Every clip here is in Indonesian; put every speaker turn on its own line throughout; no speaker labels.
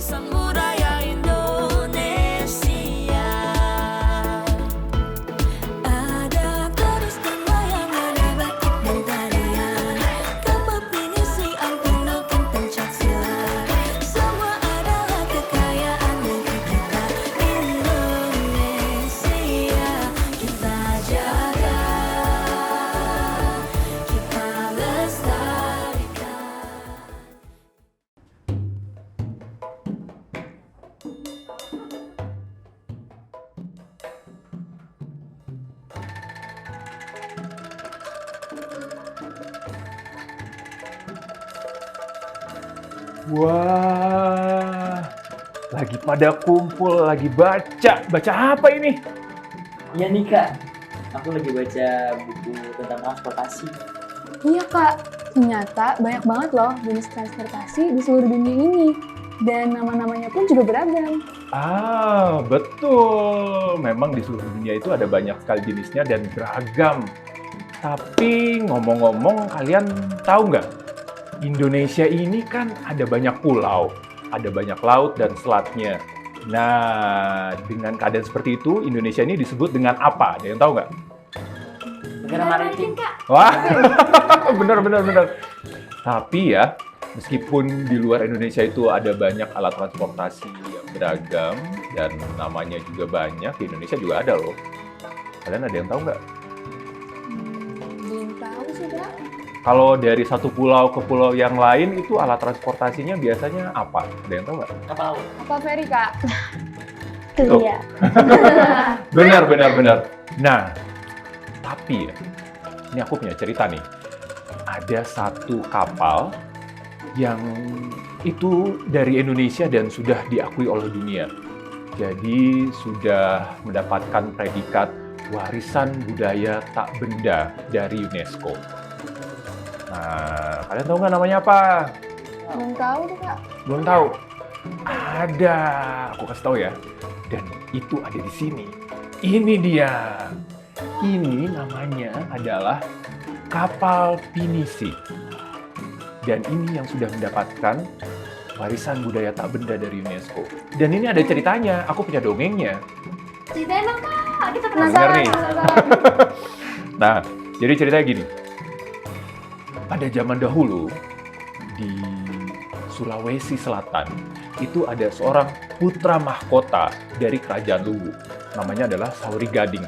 warisan budaya Indonesia. Ada keris dan wayang, ada batik dan tarian, kapal pinisi, angklung dan pencak silat. Semua adalah kekayaan negeri kita Indonesia. Kita jaga, kita lestarikan.
Wah, lagi pada kumpul, lagi baca. Baca apa ini?
Iya nih kak, aku lagi baca buku tentang transportasi.
Iya kak, ternyata banyak banget loh jenis transportasi di seluruh dunia ini. Dan nama-namanya pun juga beragam.
Ah, betul. Memang di seluruh dunia itu ada banyak sekali jenisnya dan beragam. Tapi ngomong-ngomong, kalian tahu nggak? Indonesia ini kan ada banyak pulau, ada banyak laut dan selatnya. Nah, dengan keadaan seperti itu, Indonesia ini disebut dengan apa? Ada yang tahu nggak?
Negara maritim.
Wah, benar. Tapi ya, meskipun di luar Indonesia itu ada banyak alat transportasi yang beragam dan namanya juga banyak, di Indonesia juga ada loh. Kalian ada yang tahu nggak?
Belum tahu sih kak.
Kalau dari satu pulau ke pulau yang lain itu alat transportasinya biasanya apa? Ada yang tahu nggak?
Kapal laut.
Apa ferry kak?
Tuh.
Iya.
Benar. Nah, tapi ya, ini aku punya cerita nih. Ada satu kapal yang itu dari Indonesia dan sudah diakui oleh dunia. Jadi sudah mendapatkan predikat warisan budaya tak benda dari UNESCO. Nah, kalian tahu nggak namanya apa?
Belum tahu tuh kak.
Belum tahu? Ada, aku kasih tahu ya. Dan itu ada di sini. Ini dia. Ini namanya adalah kapal pinisi. Dan ini yang sudah mendapatkan warisan budaya tak benda dari UNESCO. Dan ini ada ceritanya, aku punya dongengnya.
Ceritain dong kak, kita
Dengar nih.
penasaran.
Nah, jadi ceritanya gini. Pada zaman dahulu, di Sulawesi Selatan, itu ada seorang putra mahkota dari kerajaan Luwu. Namanya adalah Sauri Gading.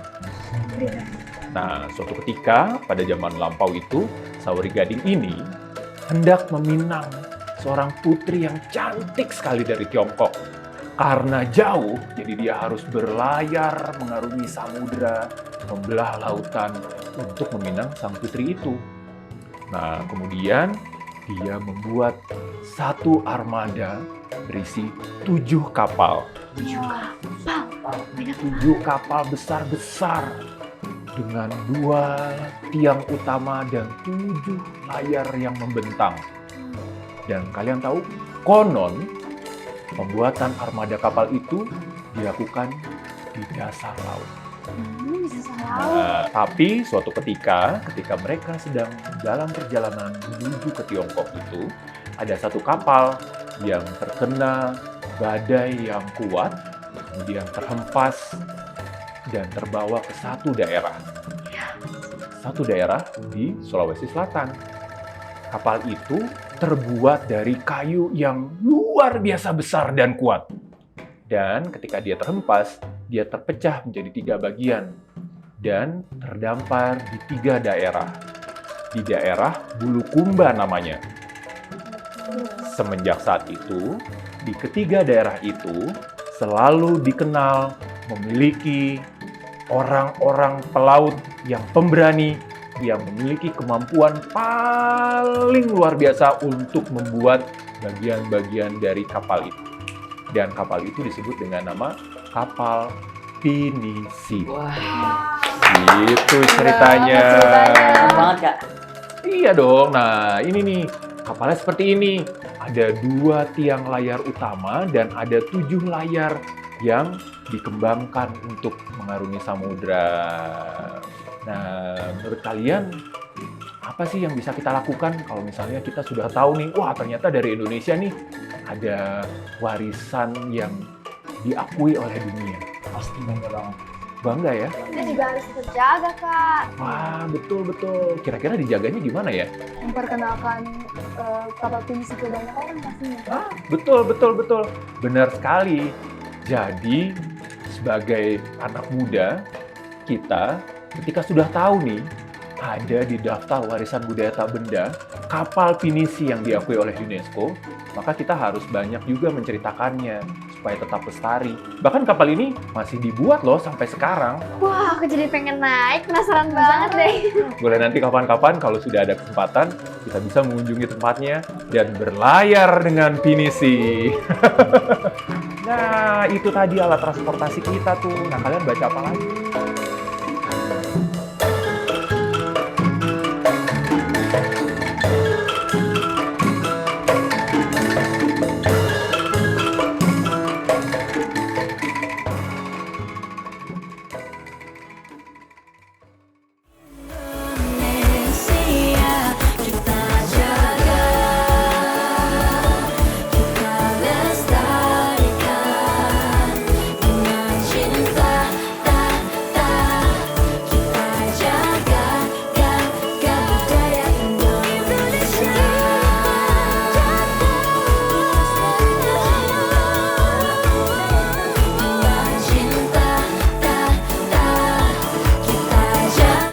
Nah, suatu ketika pada zaman lampau itu, Sauri Gading ini hendak meminang seorang putri yang cantik sekali dari Tiongkok. Karena jauh, jadi dia harus berlayar mengarungi samudera, membelah lautan untuk meminang sang putri itu. Nah, kemudian dia membuat satu armada berisi 7 kapal. 7 kapal besar-besar dengan 2 tiang utama dan 7 layar yang membentang. Dan kalian tahu, konon pembuatan armada kapal itu dilakukan di dasar laut.
Bisa salah.
Nah, tapi suatu ketika mereka sedang dalam perjalanan menuju ke Tiongkok itu, ada satu kapal yang terkena badai yang kuat, kemudian terhempas dan terbawa ke satu daerah. Satu daerah di Sulawesi Selatan. Kapal itu terbuat dari kayu yang luar biasa besar dan kuat. Dan ketika dia terhempas, dia terpecah menjadi 3 bagian dan terdampar di 3 daerah. Di daerah Bulukumba namanya. Semenjak saat itu, di ketiga daerah itu selalu dikenal memiliki orang-orang pelaut yang pemberani, yang memiliki kemampuan paling luar biasa untuk membuat bagian-bagian dari kapal itu. Dan kapal itu disebut dengan nama kapal pinisi.
Wah,
Itu ceritanya.
keren banget kak.
Iya dong. Nah, ini nih kapalnya seperti ini. Ada 2 tiang layar utama dan ada 7 layar yang dikembangkan untuk mengarungi samudra. Nah, menurut kalian apa sih yang bisa kita lakukan kalau misalnya kita sudah tahu nih, wah ternyata dari Indonesia nih ada warisan yang diakui oleh dunia.
Pasti bangga banget.
Bangga ya?
Itu juga harus terjaga, Kak.
Wah, betul-betul. Kira-kira dijaganya gimana ya?
Memperkenalkan kapal pinisi ke banyak orang pastinya.
Betul. Benar sekali. Jadi, sebagai anak muda, kita ketika sudah tahu nih, ada di daftar warisan budaya tak benda, kapal pinisi yang diakui oleh UNESCO, maka kita harus banyak juga menceritakannya supaya tetap lestari. Bahkan kapal ini masih dibuat loh sampai sekarang.
Wah, aku jadi pengen naik. Penasaran banget deh.
Boleh nanti kapan-kapan kalau sudah ada kesempatan, kita bisa mengunjungi tempatnya dan berlayar dengan pinisi. Nah, itu tadi alat transportasi kita tuh. Nah, kalian baca apa lagi?